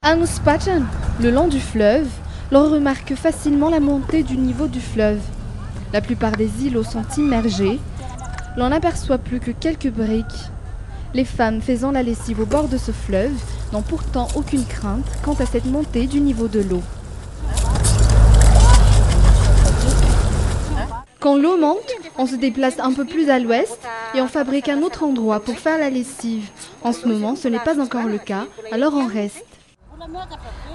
À Nuspachan, le long du fleuve, l'on remarque facilement la montée du niveau du fleuve. La plupart des îlots sont immergés. L'on n'aperçoit plus que quelques briques. Les femmes faisant la lessive au bord de ce fleuve n'ont pourtant aucune crainte quant à cette montée du niveau de l'eau. Quand l'eau monte, on se déplace un peu plus à l'ouest et on fabrique un autre endroit pour faire la lessive. En ce moment, ce n'est pas encore le cas, alors on reste.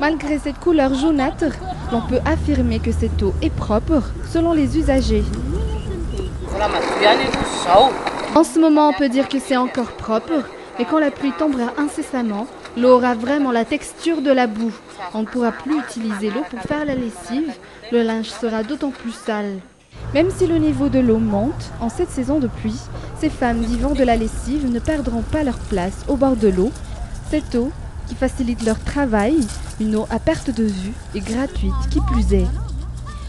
Malgré cette couleur jaunâtre, l'on peut affirmer que cette eau est propre selon les usagers. En ce moment, on peut dire que c'est encore propre, mais quand la pluie tombera incessamment, l'eau aura vraiment la texture de la boue. On ne pourra plus utiliser l'eau pour faire la lessive, le linge sera d'autant plus sale. Même si le niveau de l'eau monte, en cette saison de pluie, ces femmes vivant de la lessive ne perdront pas leur place au bord de l'eau. Cette eau, qui facilite leur travail, une eau à perte de vue et gratuite qui plus est.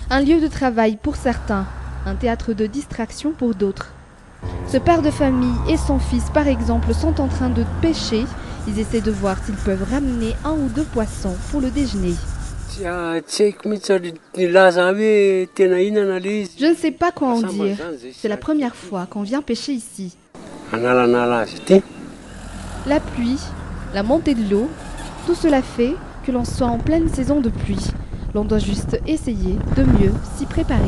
Un lieu de travail pour certains, un théâtre de distraction pour d'autres. Ce père de famille et son fils, par exemple, sont en train de pêcher. Ils essaient de voir s'ils peuvent ramener 1 ou 2 poissons pour le déjeuner. Je ne sais pas quoi en dire. C'est la première fois qu'on vient pêcher ici. La pluie, la montée de l'eau, tout cela fait que l'on soit en pleine saison de pluie. L'on doit juste essayer de mieux s'y préparer.